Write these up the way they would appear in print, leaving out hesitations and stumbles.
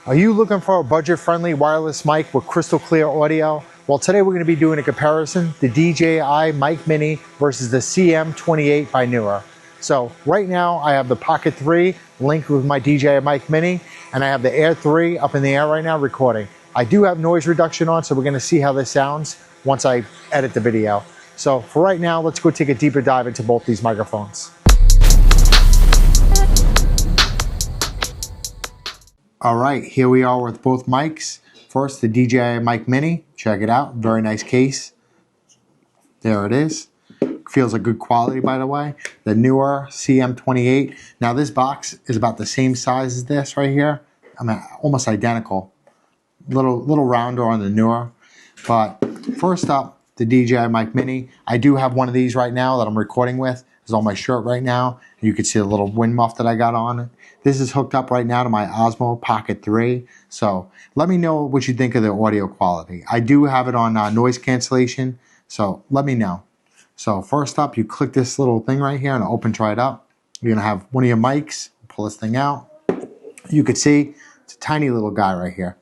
Are you looking for a budget-friendly wireless mic with crystal clear audio? Well, today we're going to be doing a comparison, the DJI Mic Mini versus the CM28 by Neewer. So right now I have the Pocket 3 linked with my DJI Mic Mini, and I have the Air 3 up in the air right now recording. I do have noise reduction on, so we're going to see how this sounds once I edit the video. So for right now, let's go take a deeper dive into both these microphones. All right, here we are with both mics. First, the DJI Mic Mini. Check it out, very nice case. There it is. Feels like good quality, by the way. The Neewer CM28. Now this box is about the same size as this right here. I mean, almost identical. Little rounder on the Neewer. But first up, the DJI Mic Mini. I do have one of these right now that I'm recording with. It's on my shirt right now. You can see the little wind muff that I got on it. This is hooked up right now to my Osmo Pocket 3. So let me know what you think of the audio quality. I do have it on noise cancellation, so let me know. So first up, you click this little thing right here and it'll open right up. You're going to have one of your mics. Pull this thing out. You can see it's a tiny little guy right here.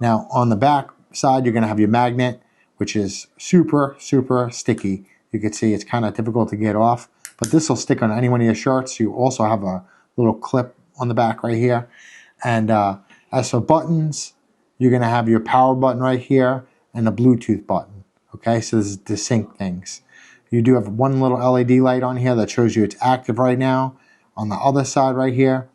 Now on the back side, you're going to have your magnet, which is super sticky. You can see it's kind of difficult to get off, but this will stick on any one of your shirts. You also have a little clip on the back right here. And as for buttons, you're going to have your power button right here and a Bluetooth button. Okay, so this is to sync things. You do have one little LED light on here that shows you it's active right now. On the other side right here,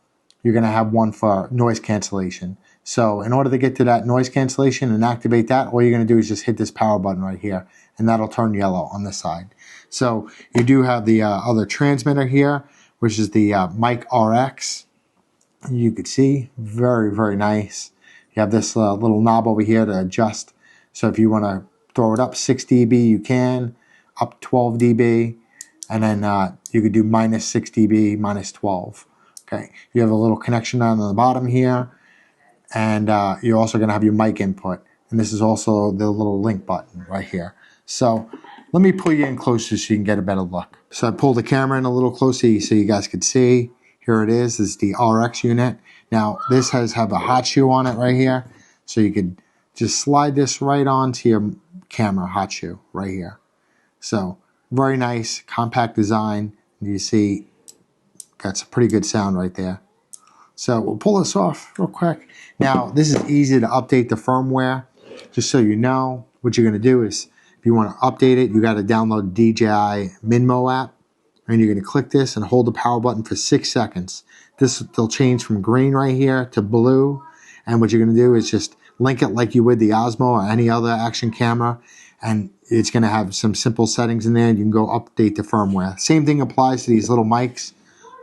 you're going to have one for noise cancellation. So in order to get to that noise cancellation and activate that, all you're going to do is just hit this power button right here, and that'll turn yellow on this side. So you do have the other transmitter here, which is the Mic RX. You could see, very nice. You have this little knob over here to adjust. So if you want to throw it up 6 dB, you can, up 12 dB, and then you could do minus 6 dB, minus 12. Okay, you have a little connection on the bottom here, and you're also going to have your mic input. And this is also the little link button right here. So let me pull you in closer so you can get a better look. So I pulled the camera in a little closer so you guys could see. Here it is. This is the RX unit. Now this have a hot shoe on it right here. So you could just slide this right onto your camera hot shoe right here. So very nice, compact design. You see, got some pretty good sound right there. So we'll pull this off real quick. Now this is easy to update the firmware. Just so you know, what you're going to do is, if you want to update it, you got to download the DJI Minmo app. And you're going to click this and hold the power button for 6 seconds. This will change from green right here to blue. And what you're going to do is just link it like you would the Osmo or any other action camera. And it's going to have some simple settings in there. And you can go update the firmware. Same thing applies to these little mics.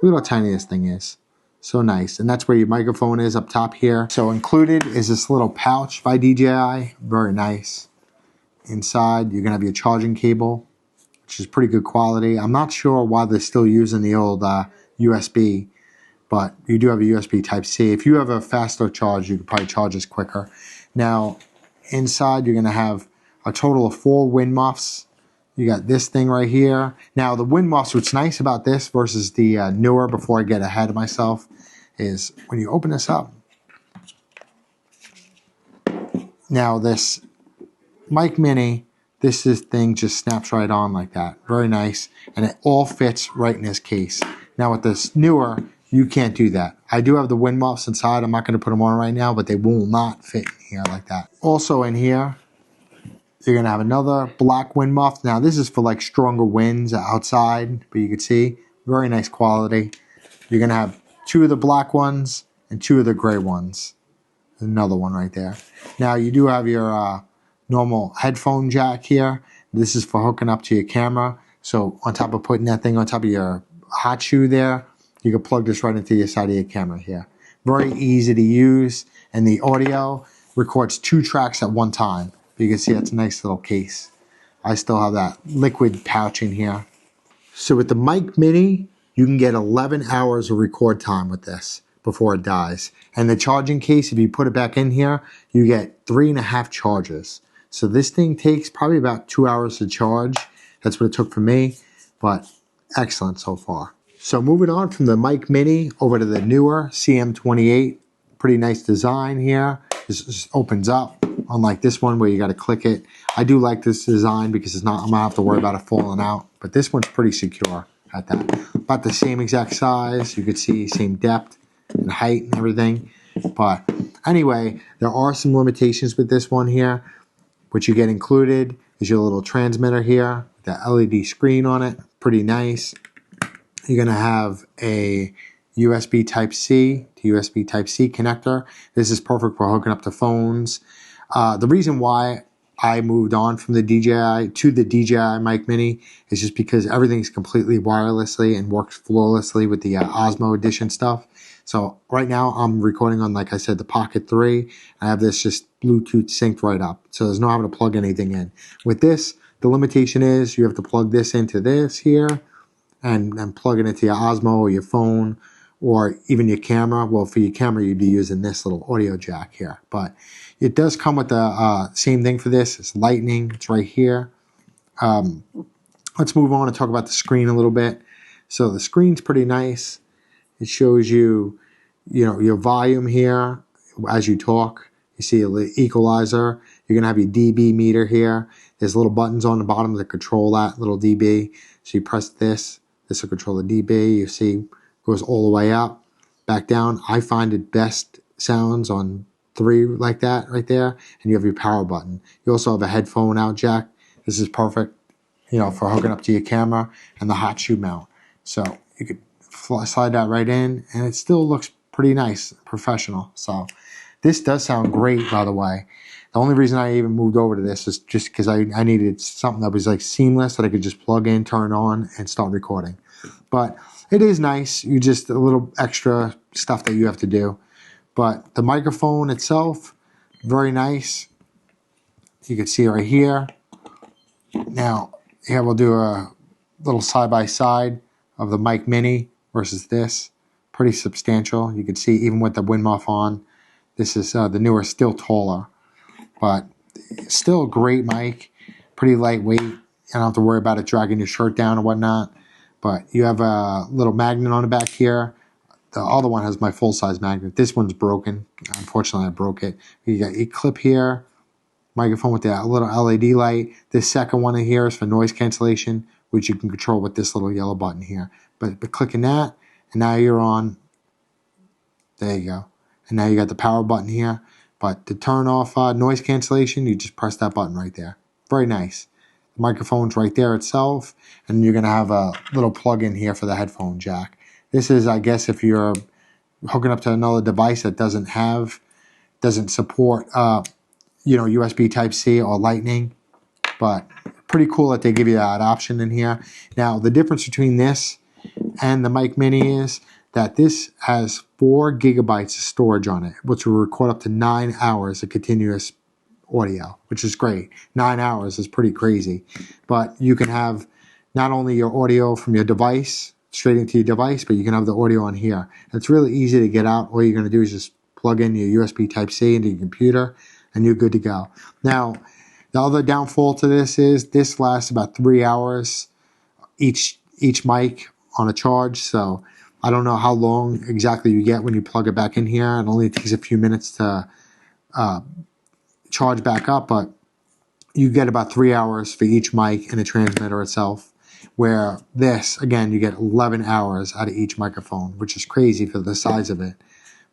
Look how tiny this thing is. So nice. And that's where your microphone is up top here. So included is this little pouch by DJI. Very nice. Inside, you're going to have your charging cable, which is pretty good quality. I'm not sure why they're still using the old USB, but you do have a USB Type-C. If you have a faster charge, you could probably charge this quicker. Now, inside, you're going to have a total of 4 wind muffs. You got this thing right here. Now, the wind muffs, what's nice about this versus the Neewer, before I get ahead of myself, is when you open this up. Now, this Mic Mini, this thing just snaps right on like that. Very nice. And it all fits right in this case. Now with this Neewer, you can't do that. I do have the wind muffs inside. I'm not going to put them on right now, but they will not fit in here like that. Also in here, you're going to have another black wind muff. Now this is for like stronger winds outside, but you can see, very nice quality. You're going to have 2 of the black ones and 2 of the gray ones. There's another one right there. Now you do have your normal headphone jack here. This is for hooking up to your camera. So on top of putting that thing on top of your hot shoe there, you can plug this right into your side of your camera here. Very easy to use, and the audio records 2 tracks at one time. You can see that's a nice little case. I still have that liquid pouch in here. So with the Mic Mini, you can get 11 hours of record time with this before it dies. And the charging case, if you put it back in here, you get 3.5 charges. So this thing takes probably about 2 hours to charge. That's what it took for me, but excellent so far. So moving on from the Mic Mini over to the Neewer CM28. Pretty nice design here. This just opens up, unlike this one where you got to click it. I do like this design because it's not, I'm gonna have to worry about it falling out. But this one's pretty secure at that. About the same exact size. You could see same depth and height and everything. But anyway, there are some limitations with this one here. What you get included is your little transmitter here, the LED screen on it. Pretty nice. You're going to have a USB Type-C to USB Type-C connector. This is perfect for hooking up to phones. The reason why I moved on from the DJI to the DJI Mic Mini is just because everything's completely wirelessly and works flawlessly with the Osmo Edition stuff. So right now I'm recording on, like I said, the Pocket 3. I have this just Bluetooth synced right up. So there's no having to plug anything in. With this, the limitation is you have to plug this into this here and plug it into your Osmo or your phone or even your camera. Well, for your camera, you'd be using this little audio jack here. But it does come with the same thing for this. It's lightning. It's right here. Let's move on and talk about the screen a little bit. So the screen's pretty nice. It shows you, your volume here as you talk. You see an equalizer. You're going to have your dB meter here. There's little buttons on the bottom to control that little dB. So you press this. This will control the dB. You see goes all the way up, back down. I find it best sounds on 3 like that right there. And you have your power button. You also have a headphone out jack. This is perfect, for hooking up to your camera and the hot shoe mount. So you could slide that right in and it still looks pretty nice, professional. So this does sound great, by the way. The only reason I even moved over to this is just because I needed something that was like seamless that I could just plug in, turn on, and start recording. But it is nice. You just a little extra stuff that you have to do. But the microphone itself, very nice. You can see right here. Now, here we'll do a little side-by-side of the Mic Mini versus this. Pretty substantial. You can see even with the wind muff on, this is the Neewer, still taller. But still a great mic. Pretty lightweight. You don't have to worry about it dragging your shirt down or whatnot. But you have a little magnet on the back here. The other one has my full-size magnet. This one's broken. Unfortunately, I broke it. You got a clip here. Microphone with that little LED light. This second one in here is for noise cancellation, which you can control with this little yellow button here. But clicking that, and now you're on. There you go. And now you got the power button here. But to turn off noise cancellation, you just press that button right there. Very nice. The microphone's right there itself, and you're going to have a little plug-in here for the headphone jack. This is, I guess, if you're hooking up to another device that doesn't support, USB Type-C or Lightning. But pretty cool that they give you that option in here. Now, the difference between this and the Mic Mini is that this has 4 gigabytes of storage on it, which will record up to 9 hours of continuous audio, which is great. 9 hours is pretty crazy. But you can have not only your audio from your device straight into your device, but you can have the audio on here. And it's really easy to get out. All you're going to do is just plug in your USB Type-C into your computer, and you're good to go. Now, the other downfall to this is this lasts about 3 hours each mic on a charge. So I don't know how long exactly you get when you plug it back in here. It only takes a few minutes to charge back up, but you get about 3 hours for each mic and the transmitter itself. Where this, again, you get 11 hours out of each microphone, which is crazy for the size of it.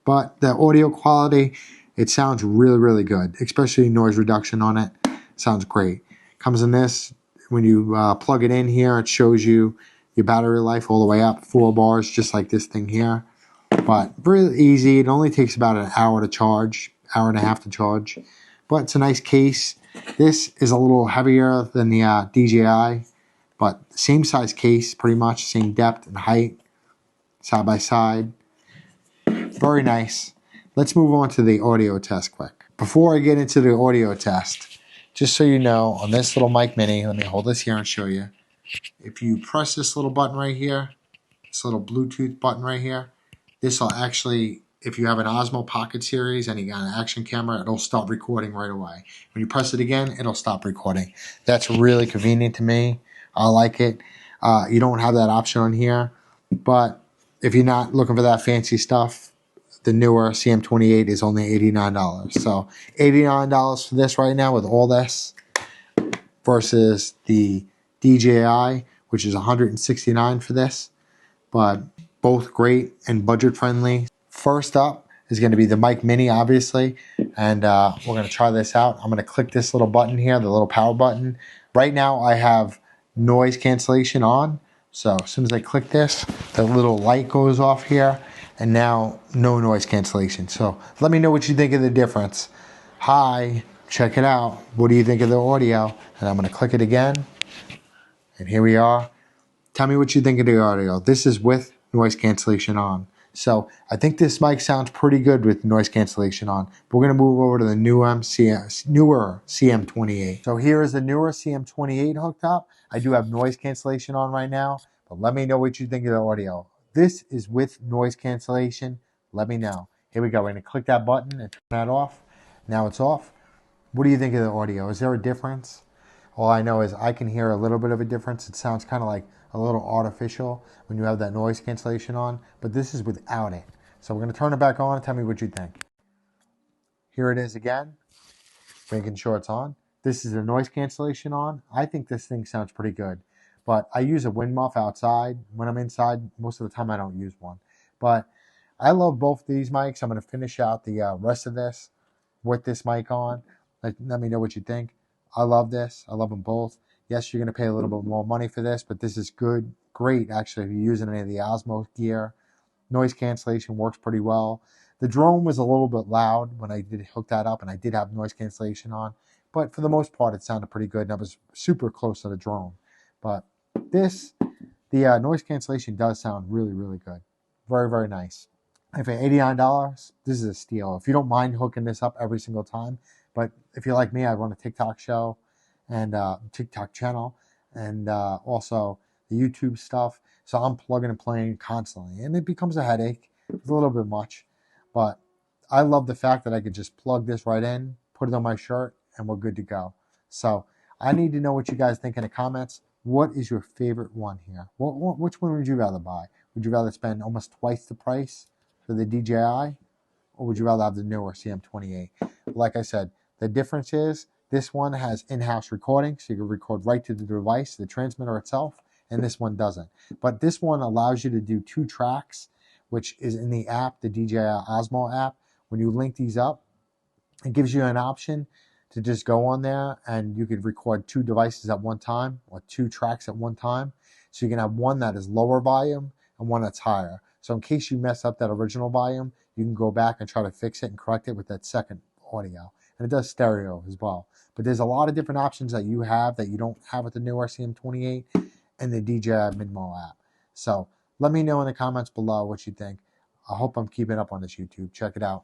But the audio quality, it sounds really, really good, especially noise reduction on it. Sounds great. Comes in this, when you plug it in here, it shows you your battery life all the way up, 4 bars, just like this thing here. But really easy. It only takes about an hour to charge, hour and a half to charge. But it's a nice case. This is a little heavier than the DJI. But same size case, pretty much, same depth and height, side by side. Very nice. Let's move on to the audio test quick. Before I get into the audio test, just so you know, on this little Mic Mini, let me hold this here and show you. If you press this little button right here, this little Bluetooth button right here, this will actually, if you have an Osmo Pocket series and you got an action camera, it'll start recording right away. When you press it again, it'll stop recording. That's really convenient to me. I like it. You don't have that option on here, but if you're not looking for that fancy stuff, the Neewer CM28 is only $89. So $89 for this right now with all this versus the DJI, which is $169 for this. But both great and budget friendly. First up is going to be the Mic Mini, obviously, and we're going to try this out. I'm going to click this little button here, the little power button. Right now I have noise cancellation on, so as soon as I click this, the little light goes off here, and now no noise cancellation. So let me know what you think of the difference. Hi, check it out. What do you think of the audio? And I'm going to click it again, and here we are. Tell me what you think of the audio. This is with noise cancellation on. So I think this mic sounds pretty good with noise cancellation on. But we're going to move over to the Neewer CM28. So here is the Neewer CM28 hooked up. I do have noise cancellation on right now, but let me know what you think of the audio. This is with noise cancellation. Let me know. Here we go. We're going to click that button and turn that off. Now it's off. What do you think of the audio? Is there a difference? All I know is I can hear a little bit of a difference. It sounds kind of like a little artificial when you have that noise cancellation on, but this is without it. So we're going to turn it back on and tell me what you think. Here it is again, making sure it's on. This is the noise cancellation on. I think this thing sounds pretty good, but I use a wind muff outside. When I'm inside, most of the time I don't use one. But I love both these mics. I'm going to finish out the rest of this with this mic on. Let me know what you think. I love this. I love them both. Yes, you're going to pay a little bit more money for this, but this is good, great, actually, if you're using any of the Osmo gear. Noise cancellation works pretty well. The drone was a little bit loud when I did hook that up, and I did have noise cancellation on. But for the most part, it sounded pretty good, and I was super close to the drone. But this, the noise cancellation does sound really, really good. Very, very nice. And for $89, this is a steal. If you don't mind hooking this up every single time, but if you're like me, I run a TikTok show and TikTok channel and also the YouTube stuff. So I'm plugging and playing constantly, and it becomes a headache. It's a little bit much, but I love the fact that I could just plug this right in, put it on my shirt, and we're good to go. So I need to know what you guys think in the comments. What is your favorite one here? Which one would you rather buy? Would you rather spend almost twice the price for the DJI, or would you rather have the Neewer CM28? Like I said, the difference is this one has in-house recording, so you can record right to the device, the transmitter itself, and this one doesn't. But this one allows you to do 2 tracks, which is in the app, the DJI Osmo app. When you link these up, it gives you an option to just go on there, and you could record 2 devices at one time, or 2 tracks at one time. So you can have one that is lower volume and one that's higher. So in case you mess up that original volume, you can go back and try to fix it and correct it with that second audio. And it does stereo as well. But there's a lot of different options that you have that you don't have with the Neewer CM28 and the DJI Mic Mini app. So let me know in the comments below what you think. I hope I'm keeping up on this YouTube. Check it out.